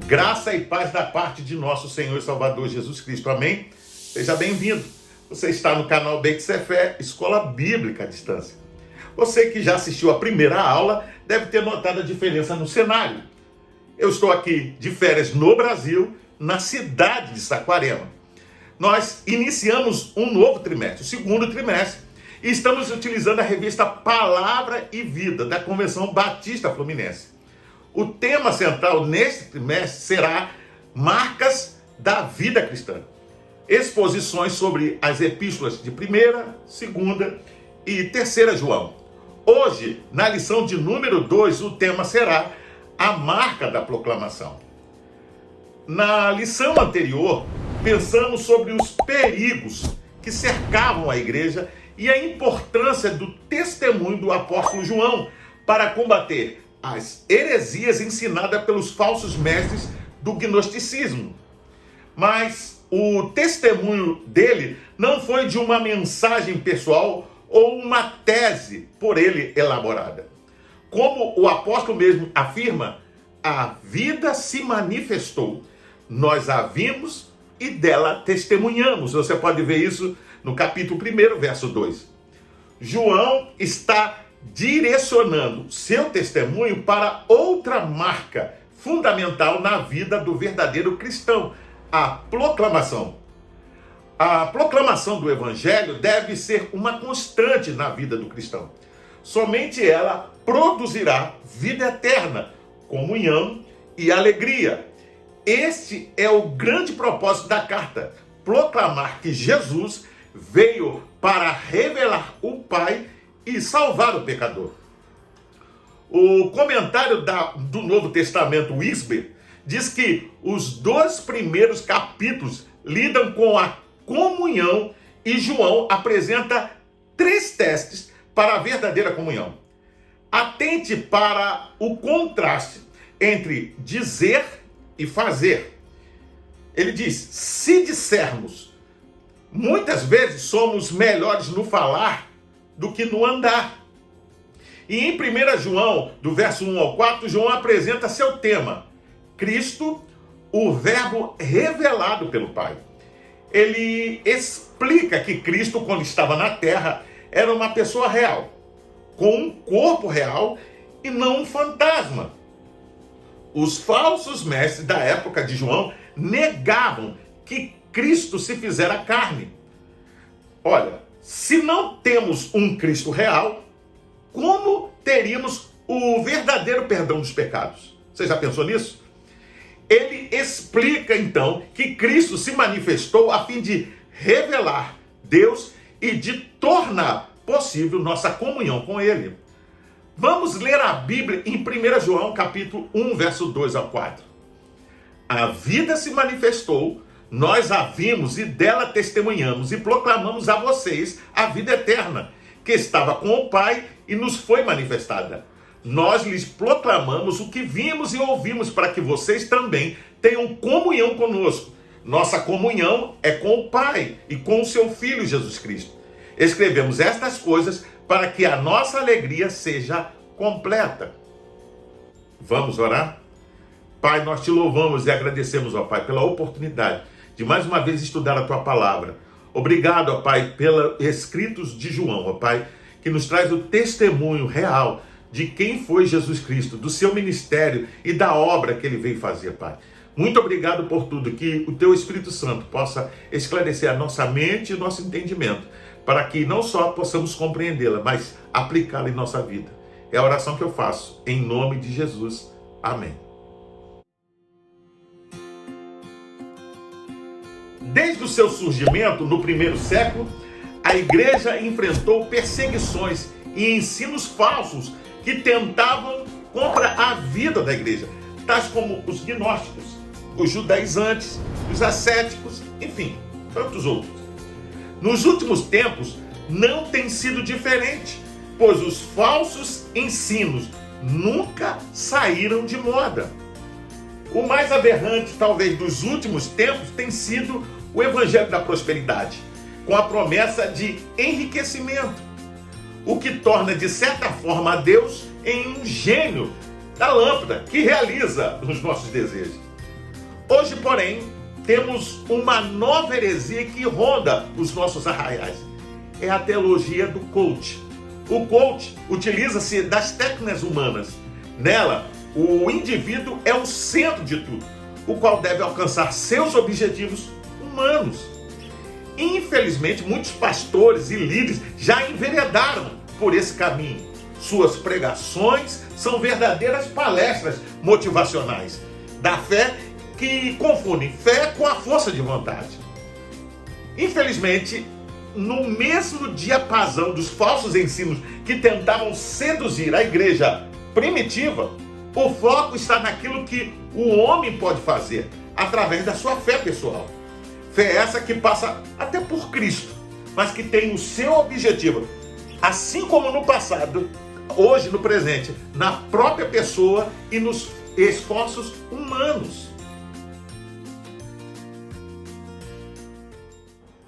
Graça e paz da parte de nosso Senhor e Salvador Jesus Cristo. Amém? Seja bem-vindo. Você está no canal Beit Sefer, Escola Bíblica à Distância. Você que já assistiu a primeira aula deve ter notado a diferença no cenário. Eu estou aqui de férias no Brasil, na cidade de Saquarema. Nós iniciamos um novo trimestre, o segundo trimestre, e estamos utilizando a revista Palavra e Vida, da Convenção Batista Fluminense. O tema central neste trimestre será Marcas da Vida Cristã. Exposições sobre as epístolas de 1ª, 2ª e 3ª João. Hoje, na lição de número 2, o tema será a marca da proclamação. Na lição anterior, pensamos sobre os perigos que cercavam a igreja e a importância do testemunho do apóstolo João para combater as heresias ensinadas pelos falsos mestres do gnosticismo. Mas o testemunho dele não foi de uma mensagem pessoal ou uma tese por ele elaborada. Como o apóstolo mesmo afirma, a vida se manifestou, nós a vimos e dela testemunhamos. Você pode ver isso no capítulo 1, verso 2. João está direcionando seu testemunho para outra marca fundamental na vida do verdadeiro cristão, a proclamação. A proclamação do evangelho deve ser uma constante na vida do cristão. Somente ela produzirá vida eterna, comunhão e alegria. Este é o grande propósito da carta, proclamar que Jesus veio para revelar o Pai e salvar o pecador. O comentário do Novo Testamento, Wisber, diz que os 2 primeiros capítulos lidam com a comunhão e João apresenta 3 testes para a verdadeira comunhão. Atente para o contraste entre dizer e fazer. Ele diz, se dissermos, muitas vezes somos melhores no falar do que no andar. E em 1 João, do verso 1 ao 4, João apresenta seu tema, Cristo, o verbo revelado pelo Pai. Ele explica que Cristo, quando estava na terra, era uma pessoa real, com um corpo real e não um fantasma. Os falsos mestres da época de João negavam que Cristo se fizera carne. Olha, se não temos um Cristo real, como teríamos o verdadeiro perdão dos pecados? Você já pensou nisso? Ele explica então que Cristo se manifestou a fim de revelar Deus e de tornar possível nossa comunhão com Ele. Vamos ler a Bíblia em 1 João capítulo 1, verso 2 ao 4. A vida se manifestou, nós a vimos e dela testemunhamos e proclamamos a vocês a vida eterna, que estava com o Pai e nos foi manifestada. Nós lhes proclamamos o que vimos e ouvimos para que vocês também tenham comunhão conosco. Nossa comunhão é com o Pai e com o seu Filho Jesus Cristo. Escrevemos estas coisas para que a nossa alegria seja completa. Vamos orar? Pai, nós te louvamos e agradecemos, ó Pai, pela oportunidade de mais uma vez estudar a tua palavra. Obrigado, ó Pai, pelos escritos de João, ó Pai, que nos traz o testemunho real de quem foi Jesus Cristo, do seu ministério e da obra que ele veio fazer, Pai. Muito obrigado por tudo, que o teu Espírito Santo possa esclarecer a nossa mente e o nosso entendimento, para que não só possamos compreendê-la, mas aplicá-la em nossa vida. É a oração que eu faço, em nome de Jesus. Amém. Desde o seu surgimento, no 1º século, a igreja enfrentou perseguições e ensinos falsos que tentavam contra a vida da igreja, tais como os gnósticos, os judaizantes, os ascéticos, enfim, tantos outros. Nos últimos tempos, não tem sido diferente, pois os falsos ensinos nunca saíram de moda. O mais aberrante, talvez, dos últimos tempos tem sido o evangelho da prosperidade, com a promessa de enriquecimento, o que torna, de certa forma, a Deus em um gênio da lâmpada que realiza os nossos desejos. Hoje, porém, temos uma nova heresia que ronda os nossos arraiais. É a teologia do coach. O coach utiliza-se das técnicas humanas. Nela, o indivíduo é o centro de tudo, o qual deve alcançar seus objetivos humanos. Infelizmente, muitos pastores e líderes já enveredaram por esse caminho. Suas pregações são verdadeiras palestras motivacionais da fé que confundem fé com a força de vontade. Infelizmente, no mesmo diapasão dos falsos ensinos que tentavam seduzir a igreja primitiva, o foco está naquilo que o homem pode fazer através da sua fé pessoal. Fé essa que passa até por Cristo, mas que tem o seu objetivo, assim como no passado, hoje no presente, na própria pessoa e nos esforços humanos.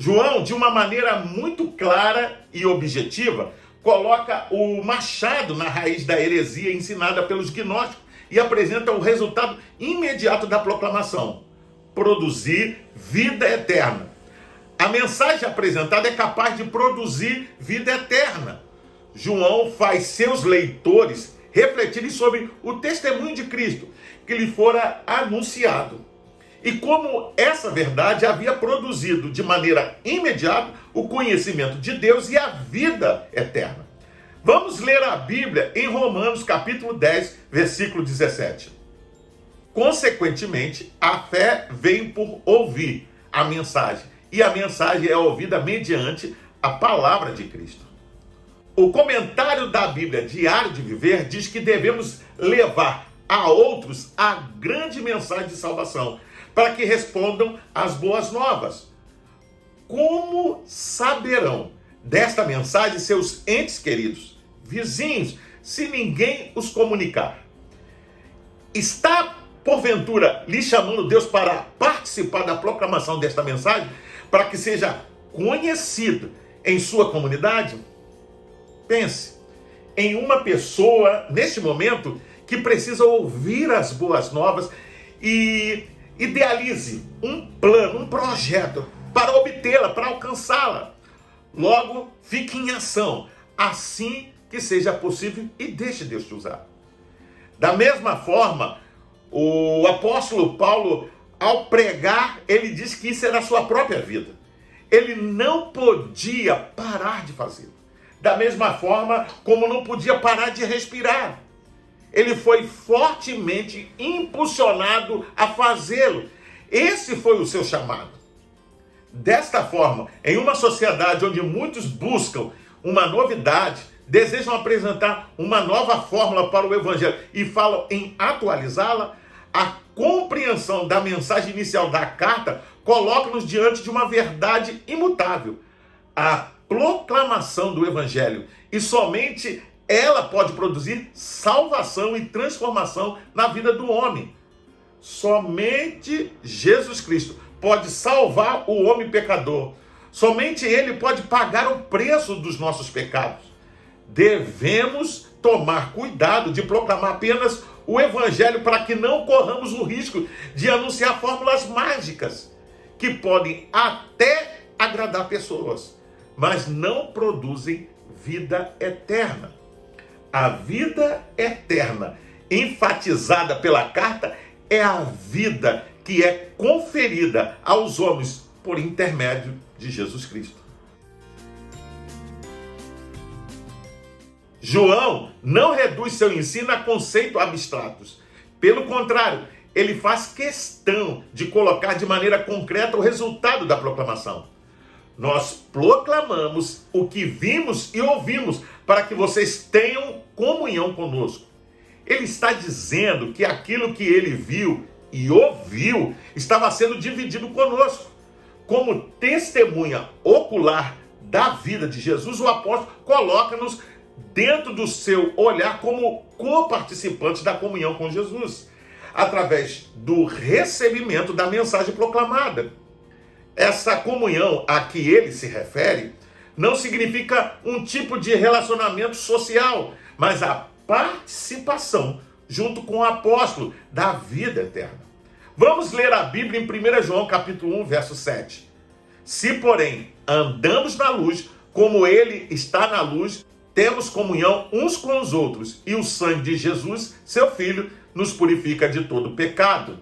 João, de uma maneira muito clara e objetiva, coloca o machado na raiz da heresia ensinada pelos gnósticos e apresenta o resultado imediato da proclamação: produzir vida eterna. A mensagem apresentada é capaz de produzir vida eterna. João faz seus leitores refletirem sobre o testemunho de Cristo que lhe fora anunciado, e como essa verdade havia produzido de maneira imediata o conhecimento de Deus e a vida eterna. Vamos ler a Bíblia em Romanos capítulo 10, versículo 17. Consequentemente, a fé vem por ouvir a mensagem, e a mensagem é ouvida mediante a palavra de Cristo. O comentário da Bíblia Diário de Viver diz que devemos levar a outros a grande mensagem de salvação, para que respondam às boas novas. Como saberão desta mensagem seus entes queridos, vizinhos, se ninguém os comunicar? Está, porventura, lhe chamando Deus para participar da proclamação desta mensagem, para que seja conhecido em sua comunidade? Pense em uma pessoa, neste momento, que precisa ouvir as boas novas e idealize um plano, um projeto para obtê-la, para alcançá-la. Logo, fique em ação, assim que seja possível, e deixe Deus te usar. Da mesma forma, o apóstolo Paulo, ao pregar, ele diz que isso era a sua própria vida. Ele não podia parar de fazê-lo. Da mesma forma como não podia parar de respirar. Ele foi fortemente impulsionado a fazê-lo. Esse foi o seu chamado. Desta forma, em uma sociedade onde muitos buscam uma novidade, desejam apresentar uma nova fórmula para o Evangelho e falam em atualizá-la, a compreensão da mensagem inicial da carta coloca-nos diante de uma verdade imutável: a proclamação do Evangelho. E somente ela pode produzir salvação e transformação na vida do homem. Somente Jesus Cristo pode salvar o homem pecador. Somente Ele pode pagar o preço dos nossos pecados. Devemos tomar cuidado de proclamar apenas o Evangelho para que não corramos o risco de anunciar fórmulas mágicas que podem até agradar pessoas, mas não produzem vida eterna. A vida eterna, enfatizada pela carta, é a vida que é conferida aos homens por intermédio de Jesus Cristo. João não reduz seu ensino a conceitos abstratos. Pelo contrário, ele faz questão de colocar de maneira concreta o resultado da proclamação. Nós proclamamos o que vimos e ouvimos para que vocês tenham comunhão conosco. Ele está dizendo que aquilo que ele viu e ouviu estava sendo dividido conosco. Como testemunha ocular da vida de Jesus, o apóstolo coloca-nos dentro do seu olhar como coparticipantes da comunhão com Jesus, através do recebimento da mensagem proclamada. Essa comunhão a que ele se refere não significa um tipo de relacionamento social, mas a participação junto com o apóstolo da vida eterna. Vamos ler a Bíblia em 1 João capítulo 1, verso 7. Se, porém, andamos na luz, como ele está na luz, temos comunhão uns com os outros, e o sangue de Jesus, seu Filho, nos purifica de todo pecado.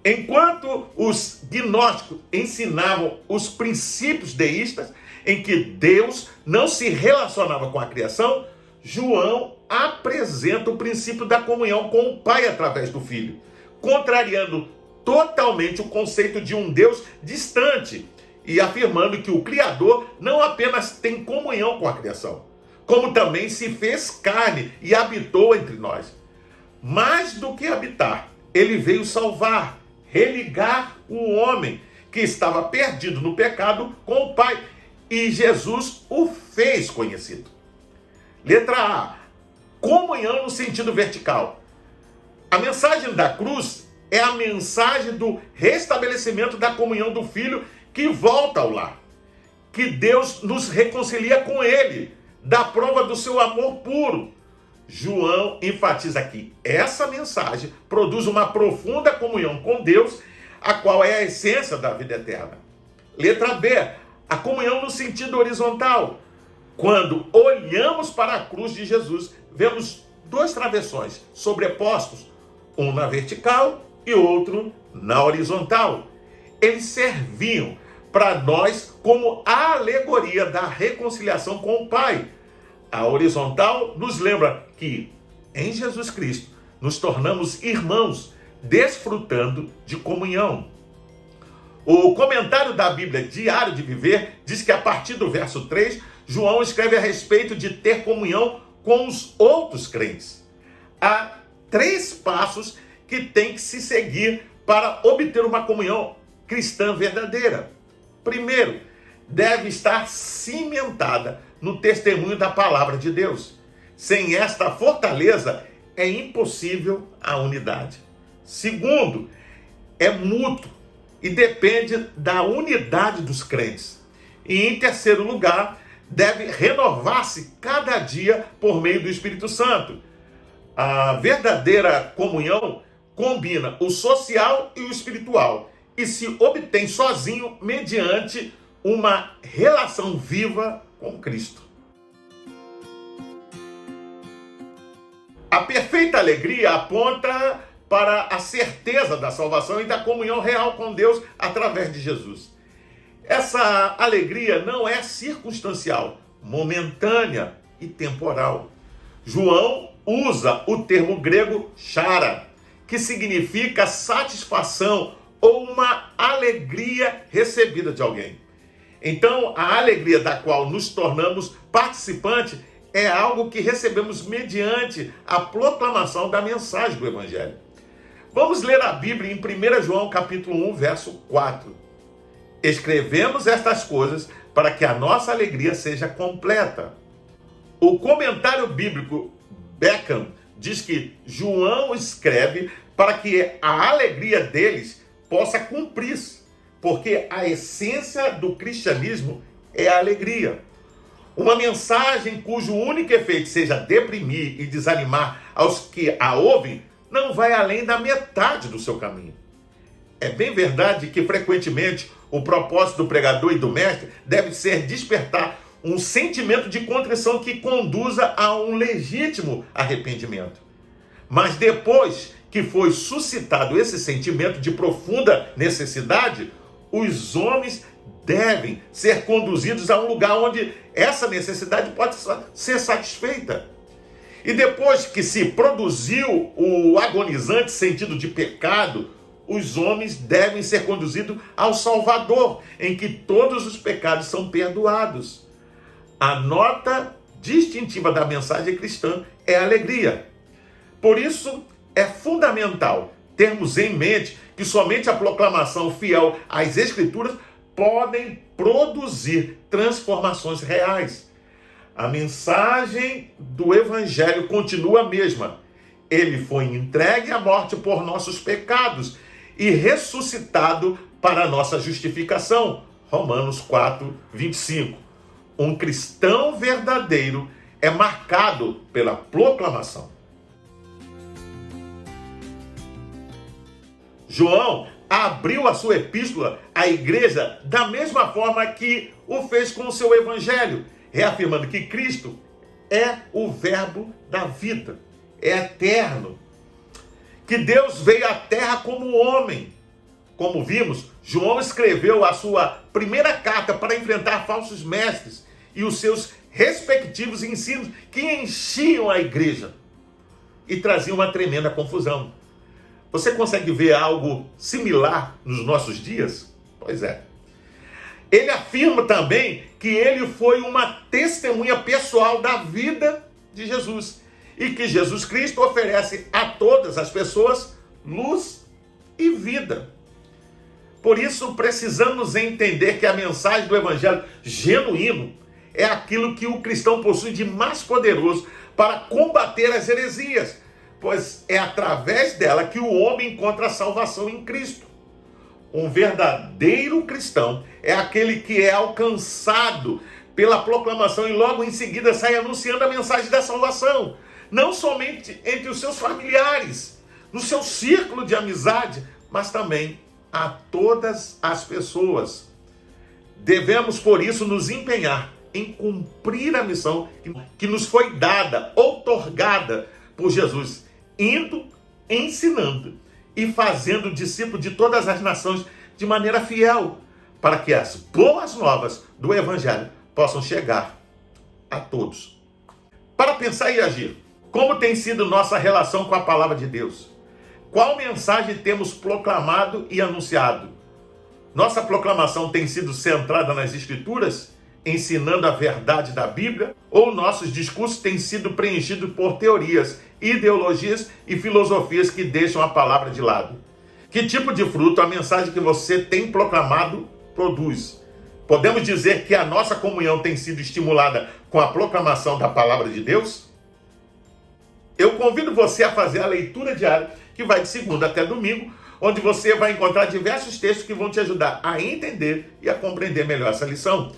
Enquanto os gnósticos ensinavam os princípios deístas, em que Deus não se relacionava com a criação, João apresenta o princípio da comunhão com o Pai através do Filho, contrariando totalmente o conceito de um Deus distante e afirmando que o Criador não apenas tem comunhão com a criação, como também se fez carne e habitou entre nós. Mais do que habitar, ele veio salvar, religar o homem que estava perdido no pecado com o Pai, e Jesus o fez conhecido. Letra A, comunhão no sentido vertical. A mensagem da cruz é a mensagem do restabelecimento da comunhão do Filho que volta ao lar, que Deus nos reconcilia com ele, dá prova do seu amor puro. João enfatiza aqui, essa mensagem produz uma profunda comunhão com Deus, a qual é a essência da vida eterna. Letra B, a comunhão no sentido horizontal. Quando olhamos para a cruz de Jesus, vemos dois travessões sobrepostos, um na vertical e outro na horizontal. Eles serviam para nós como a alegoria da reconciliação com o Pai. A horizontal nos lembra que em Jesus Cristo nos tornamos irmãos, desfrutando de comunhão. O comentário da Bíblia Diário de Viver diz que a partir do verso 3, João escreve a respeito de ter comunhão com os outros crentes. Há 3 passos que tem que se seguir para obter uma comunhão cristã verdadeira. Primeiro, deve estar cimentada no testemunho da palavra de Deus. Sem esta fortaleza, é impossível a unidade. Segundo, é mútuo e depende da unidade dos crentes. E em terceiro lugar, deve renovar-se cada dia por meio do Espírito Santo. A verdadeira comunhão combina o social e o espiritual e se obtém sozinho mediante uma relação viva com Cristo. A perfeita alegria aponta para a certeza da salvação e da comunhão real com Deus através de Jesus. Essa alegria não é circunstancial, momentânea e temporal. João usa o termo grego chara, que significa satisfação ou uma alegria recebida de alguém. Então, a alegria da qual nos tornamos participantes é algo que recebemos mediante a proclamação da mensagem do Evangelho. Vamos ler a Bíblia em 1 João capítulo 1, verso 4. Escrevemos estas coisas para que a nossa alegria seja completa. O comentário bíblico Beckham diz que João escreve para que a alegria deles possa cumprir-se, porque a essência do cristianismo é a alegria. Uma mensagem cujo único efeito seja deprimir e desanimar aos que a ouvem, não vai além da metade do seu caminho. É bem verdade que frequentemente o propósito do pregador e do mestre deve ser despertar um sentimento de contrição que conduza a um legítimo arrependimento. Mas depois que foi suscitado esse sentimento de profunda necessidade, os homens devem ser conduzidos a um lugar onde essa necessidade pode ser satisfeita. E depois que se produziu o agonizante sentido de pecado, os homens devem ser conduzidos ao Salvador, em que todos os pecados são perdoados. A nota distintiva da mensagem cristã é a alegria. Por isso, é fundamental termos em mente que somente a proclamação fiel às Escrituras podem produzir transformações reais. A mensagem do Evangelho continua a mesma. Ele foi entregue à morte por nossos pecados e ressuscitado para a nossa justificação. Romanos 4, 25. Um cristão verdadeiro é marcado pela proclamação. João abriu a sua epístola à igreja da mesma forma que o fez com o seu evangelho, reafirmando que Cristo é o verbo da vida, é eterno, que Deus veio à terra como homem. Como vimos, João escreveu a sua primeira carta para enfrentar falsos mestres e os seus respectivos ensinos que enchiam a igreja e traziam uma tremenda confusão. Você consegue ver algo similar nos nossos dias? Pois é. Ele afirma também que ele foi uma testemunha pessoal da vida de Jesus e que Jesus Cristo oferece a todas as pessoas luz e vida. Por isso, precisamos entender que a mensagem do evangelho genuíno é aquilo que o cristão possui de mais poderoso para combater as heresias, pois é através dela que o homem encontra a salvação em Cristo. Um verdadeiro cristão é aquele que é alcançado pela proclamação e logo em seguida sai anunciando a mensagem da salvação, não somente entre os seus familiares, no seu círculo de amizade, mas também a todas as pessoas. Devemos, por isso, nos empenhar em cumprir a missão que nos foi dada, outorgada por Jesus, indo, ensinando e fazendo discípulo de todas as nações de maneira fiel, para que as boas novas do Evangelho possam chegar a todos. Para pensar e agir, como tem sido nossa relação com a palavra de Deus? Qual mensagem temos proclamado e anunciado? Nossa proclamação tem sido centrada nas Escrituras, ensinando a verdade da Bíblia, ou nossos discursos têm sido preenchidos por teorias, ideologias e filosofias que deixam a palavra de lado? Que tipo de fruto a mensagem que você tem proclamado produz? Podemos dizer que a nossa comunhão tem sido estimulada com a proclamação da palavra de Deus? Eu convido você a fazer a leitura diária, que vai de segunda até domingo, onde você vai encontrar diversos textos que vão te ajudar a entender e a compreender melhor essa lição.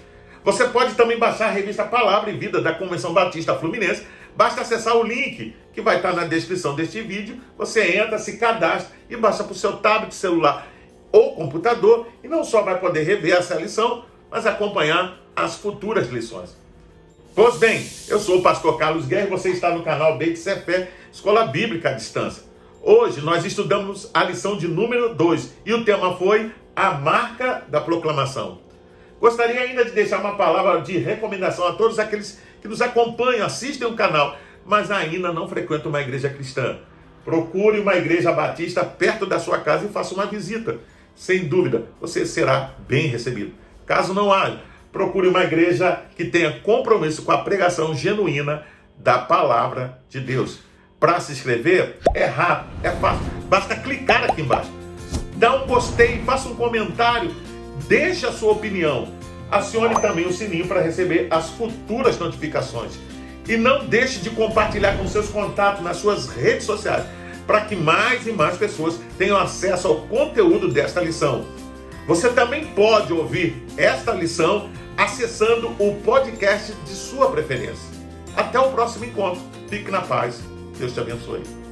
Você pode também baixar a revista Palavra e Vida da Convenção Batista Fluminense. Basta acessar o link que vai estar na descrição deste vídeo. Você entra, se cadastra e baixa para o seu tablet, celular ou computador. E não só vai poder rever essa lição, mas acompanhar as futuras lições. Pois bem, eu sou o pastor Carlos Guerra e você está no canal Beit Sefer, Escola Bíblica à Distância. Hoje nós estudamos a lição de número 2 e o tema foi a marca da proclamação. Gostaria ainda de deixar uma palavra de recomendação a todos aqueles que nos acompanham, assistem o canal, mas ainda não frequentam uma igreja cristã. Procure uma igreja batista perto da sua casa e faça uma visita. Sem dúvida, você será bem recebido. Caso não haja, procure uma igreja que tenha compromisso com a pregação genuína da palavra de Deus. Para se inscrever, é rápido, é fácil. Basta clicar aqui embaixo. Dá um gostei, faça um comentário, deixe a sua opinião. Acione também o sininho para receber as futuras notificações. E não deixe de compartilhar com seus contatos nas suas redes sociais, para que mais e mais pessoas tenham acesso ao conteúdo desta lição. Você também pode ouvir esta lição acessando o podcast de sua preferência. Até o próximo encontro. Fique na paz. Deus te abençoe.